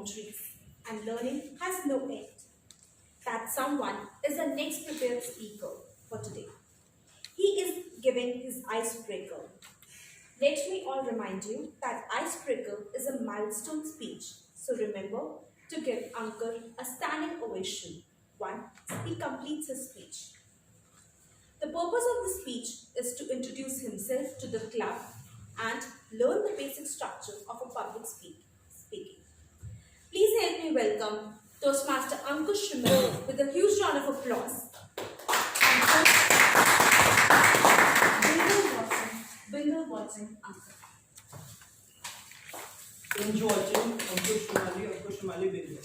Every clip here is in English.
boundaries, and learning has no end. That someone is the next prepared speaker for today. He is giving his icebreaker. Let me all remind you that icebreaker is a milestone speech. So remember to give Ankur a standing ovation once he completes his speech. The purpose of the speech is to introduce himself to the club and learn the basic structure of a public speaking. Please help me welcome Toastmaster Ankush Shrimali with a huge round of applause. And Bingle Watson Ankur. Binge watching Ankush Shrimali binge.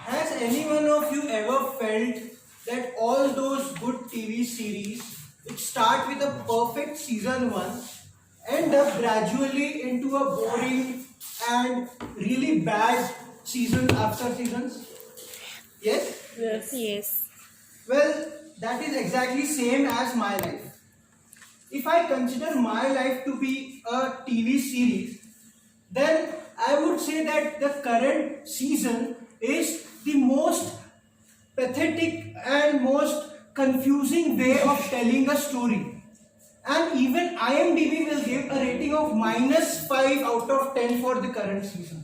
Has any one of you ever felt that all those good TV series which start with a perfect season 1 end up gradually into a boring and really bad season after seasons? Yes? Yes. Well, that is exactly same as my life. If I consider my life to be a TV series, then I would say that the current season is the most pathetic and most confusing way of telling a story. And even IMDb will give a rating of -5 out of 10 for the current season.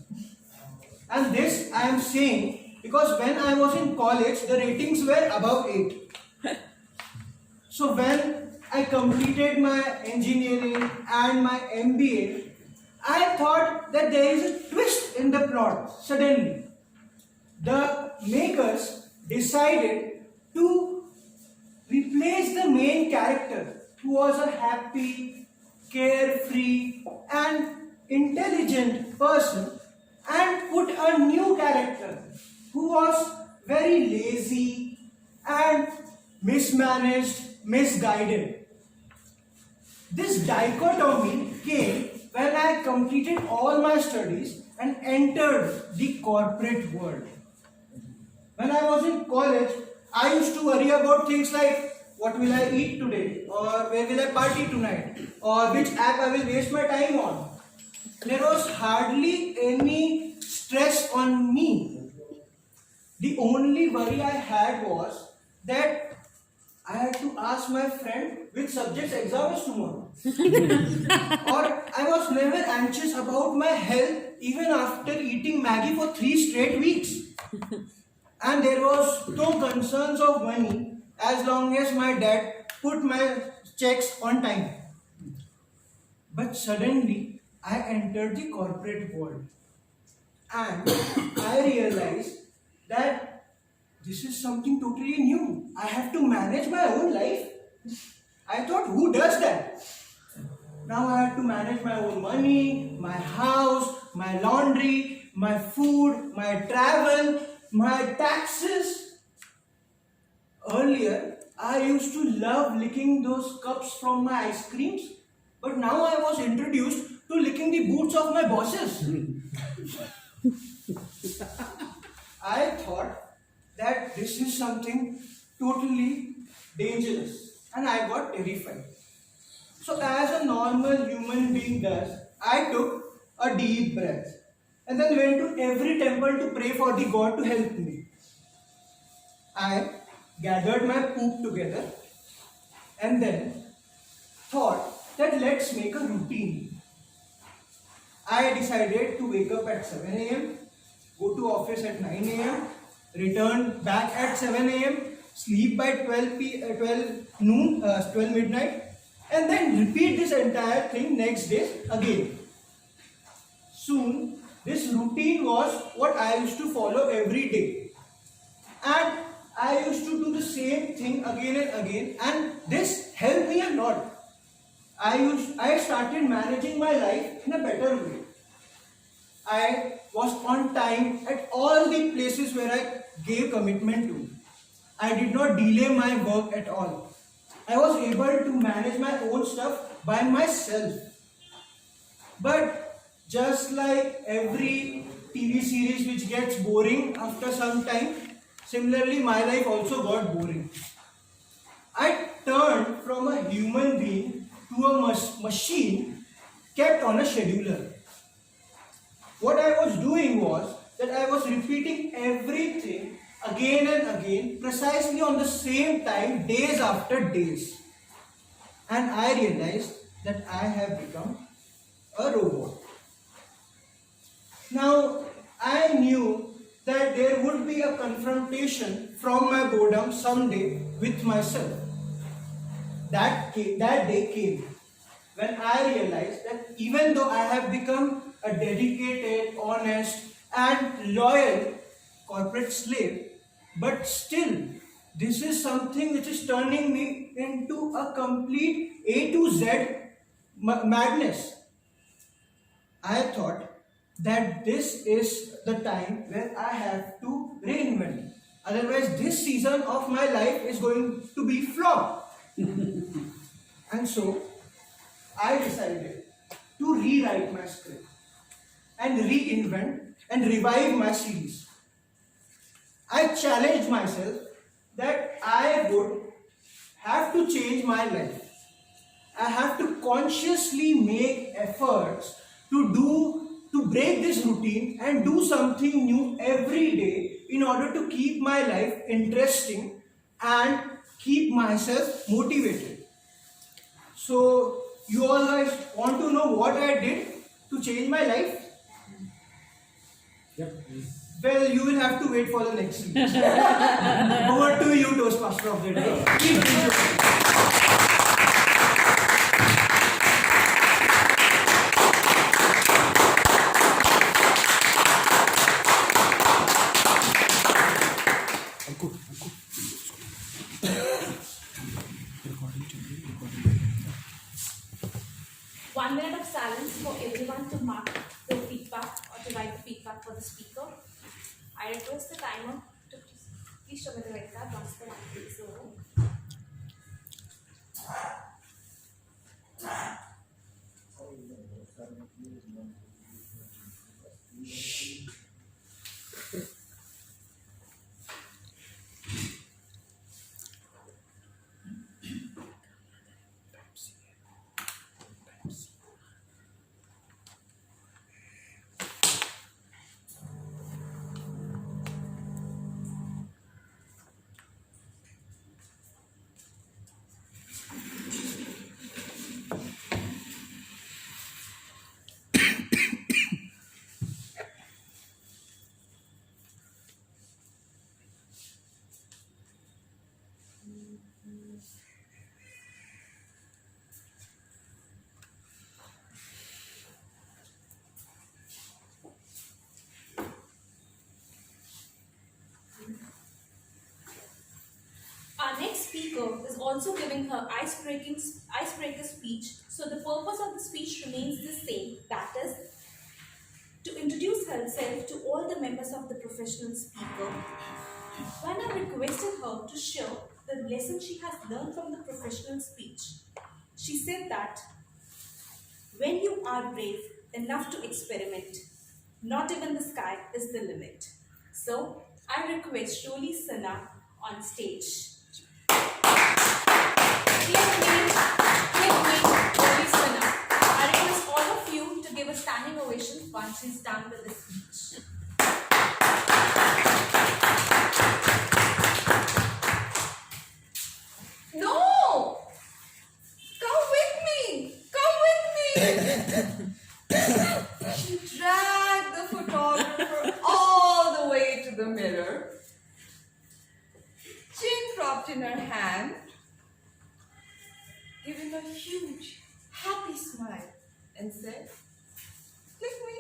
And this I am saying because when I was in college, the ratings were above 8. So when I completed my engineering and my MBA, I thought that there is a twist in the plot. Suddenly, the makers decided to replace the main character, who was a happy, carefree and intelligent person, and put a new character who was very lazy and mismanaged, misguided. This dichotomy came when I completed all my studies and entered the corporate world. When I was in college, I used to worry about things like what will I eat today, or where will I party tonight, or which app I will waste my time on. There was hardly any stress on me. The only worry I had was that I had to ask my friend which subject's exam is tomorrow. Or I was never anxious about my health even after eating Maggie for 3 straight weeks. And there was no concerns of money as long as my dad put my checks on time. But suddenly I entered the corporate world and I realized that this is something totally new. I have to manage my own life. I thought, who does that? Now I have to manage my own money, my house, my laundry, my food, my travel, my taxes. Earlier, I used to love licking those cups from my ice creams, but now I was introduced to licking the boots of my bosses. I thought that this is something totally dangerous and I got terrified. So as a normal human being does, I took a deep breath and then went to every temple to pray for the God to help me. I gathered my poop together and then thought that let's make a routine. I decided to wake up at 7 a.m., go to office at 9 a.m., return back at 7 a.m., sleep by 12 midnight, and then repeat this entire thing next day again. Soon, this routine was what I used to follow every day. And I used to do the same thing again and again, and this helped me a lot. I started managing my life in a better way. I was on time at all the places where I gave commitment to. I did not delay my work at all. I was able to manage my own stuff by myself. But just like every TV series which gets boring after some time, similarly my life also got boring. I turned from a human being to a machine kept on a scheduler. what I was doing was that I was repeating everything again and again, precisely on the same time, days after days. And I realized that I have become a robot. Now, I knew that there would be a confrontation from my boredom someday with myself. That day came when I realized that even though I have become a dedicated, honest, and loyal corporate slave, but still, this is something which is turning me into a complete A to Z madness. I thought that this is the time where I have to reinvent. Otherwise, this season of my life is going to be flop. And so, I decided to rewrite my script and reinvent and revive my series. I challenged myself that I would have to change my life. I have to consciously make efforts to break this routine and do something new every day in order to keep my life interesting and keep myself motivated. So, you all guys want to know what I did to change my life? Yep. Well, you will have to wait for the next week. Over to you, Toastmaster of the day. Keep enjoying. One minute of silence for everyone to mark the feedback or to write the feedback for the speaker. I request the timer to please show me the red card once the 1 minute is over. Our next speaker is also giving her icebreaker speech. So the purpose of the speech remains the same. That is to introduce herself to all the members of the professional speaker. When I requested her to share the lesson she has learned from the professional speech, she said that when you are brave enough to experiment, not even the sky is the limit. So I request Sholi Sana on stage. Give me Sholi Sana. I request all of you to give a standing ovation once she's done with the speech. No! Come with me! Come with me! She dragged the photographer all the way to the mirror, chin propped in her hand, giving a huge, happy smile, and said, "Look me."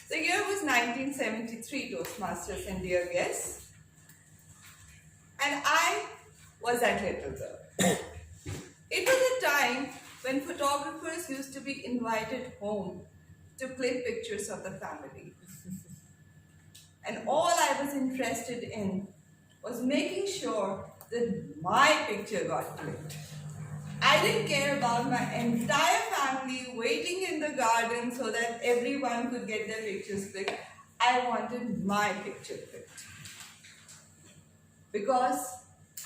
The year was 1973, Toastmasters and dear guests, and I was at Littlesburg. It was a time when photographers used to be invited home to click pictures of the family. And all I was interested in was making sure that my picture got clicked. I didn't care about my entire family waiting in the garden so that everyone could get their pictures clicked. I wanted my picture clicked. Because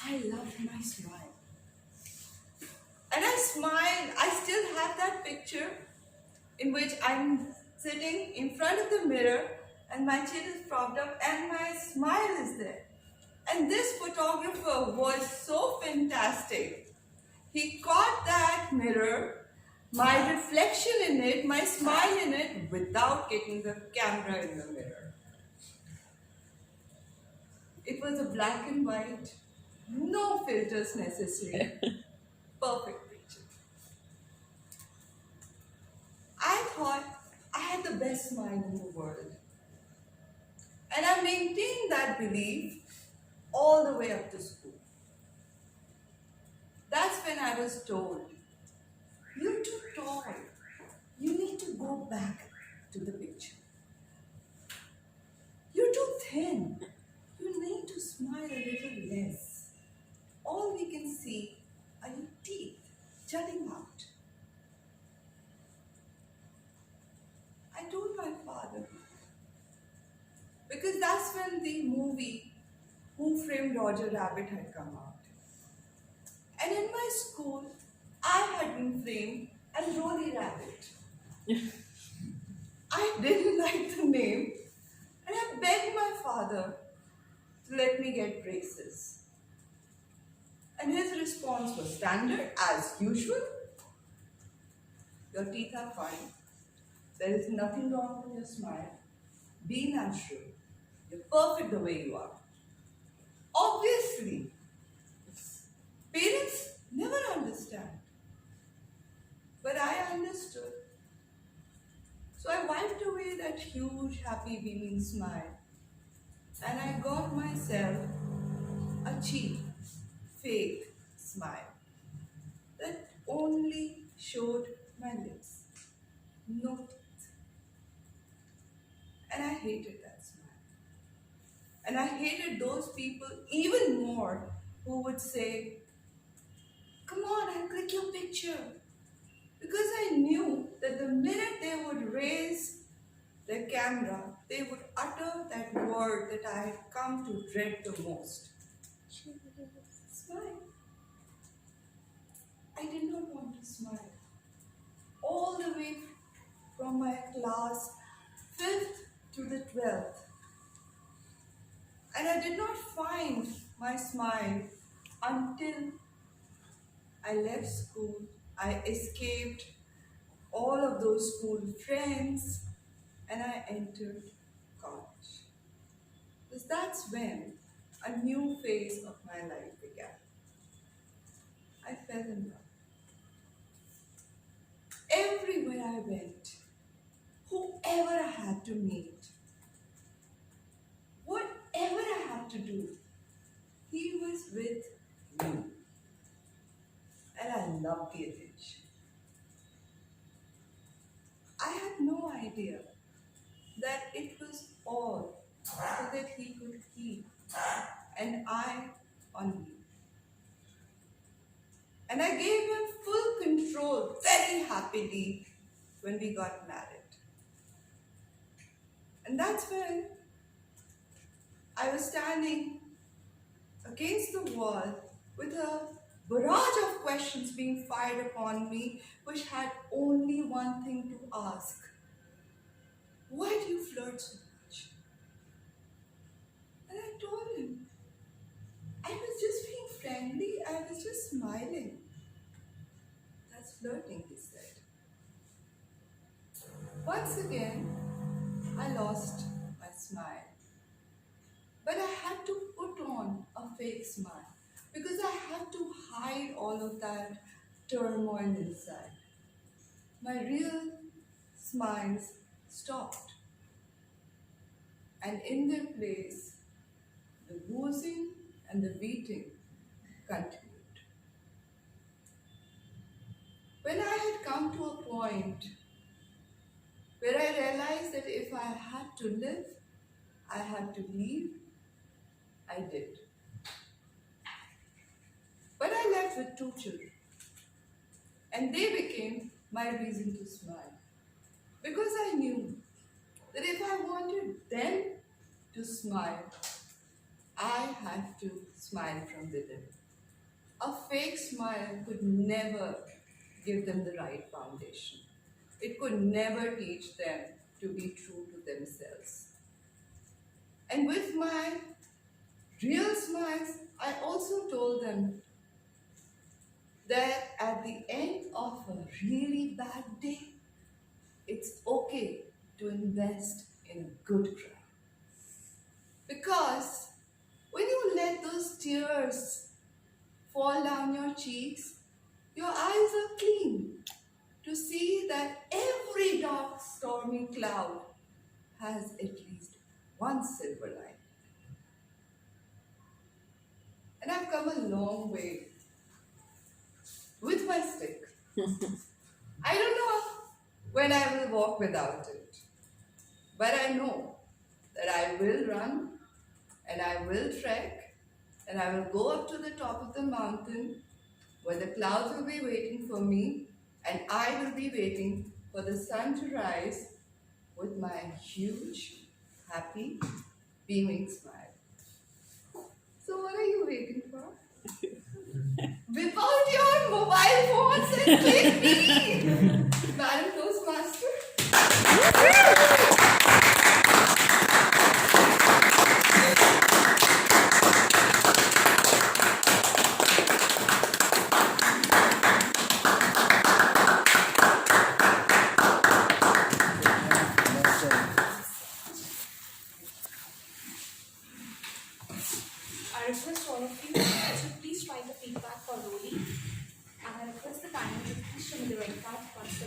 I loved my smile. And I smiled. I still have that picture in which I'm sitting in front of the mirror and my chin is propped up and my smile is there. And this photographer was so fantastic. He caught that mirror, my reflection in it, my smile in it, without getting the camera in the mirror. It was a black and white, no filters necessary, perfect picture. I thought I had the best smile in the world. And I maintained that belief all the way up to school. That's when I was told, you're too tall. You need to go back to the picture. You're too thin. You need to smile a little less. All we can see are your teeth jutting out. I told my father, because that's when the movie Who Framed Roger Rabbit had come out. And in my school, I had been framed as Rolly Rabbit. I didn't like the name and I begged my father to let me get braces. And his response was standard as usual. Your teeth are fine. There is nothing wrong with your smile. Be natural. You're perfect the way you are. Obviously, parents never understand. But I understood. So I wiped away that huge, happy, beaming smile. And I got myself a cheap, fake smile that only showed my lips, no teeth. And I hated that smile. And I hated those people even more who would say, come on, I'll click your picture. Because I knew that the minute they would raise their camera, they would utter that word that I had come to dread the most. Smile. I did not want to smile. All the way from my class 5th to the 12th. And I did not find my smile until I left school. I escaped all of those school friends and I entered college. Because that's when a new phase of my life began. I fell in love. Everywhere I went, whoever I had to meet, whatever I had to do, he was with me. And I loved the attention. I had no idea that it was all so that he could keep and I on me. And I gave him full control very happily when we got married. And that's when I was standing against the wall with a barrage of questions being fired upon me, which had only one thing to ask. Why do you flirt so much? And I told him, I was just being friendly, I was just smiling. That's flirting, he said. Once again, I lost my smile. But I had to put on a fake smile because I had to hide all of that turmoil inside. My real smiles stopped. And in their place, the boozing and the beating continued. When I had come to a point where I realized that if I had to live, I had to leave, I did. But I left with 2 children. And they became my reason to smile. Because I knew that if I wanted them to smile, I had to smile from within. a fake smile could never give them the right foundation. It could never teach them to be true to themselves. And with my real smiles, I also told them that at the end of a really bad day, it's okay to invest in a good cry. Because when you let those tears fall down your cheeks, your eyes are clean to see that every dark, stormy cloud has at least one silver lining. And I've come a long way with my stick. I don't know when I will walk without it, but I know that I will run and I will trek and I will go up to the top of the mountain where the clouds will be waiting for me and I will be waiting for the sun to rise with my huge, happy, beaming smile. So what are you waiting for? Whip out your mobile phones and click me! Madam Toastmaster. I request all of you to please write the feedback for Loli. And I request the panel to please show me the red card once the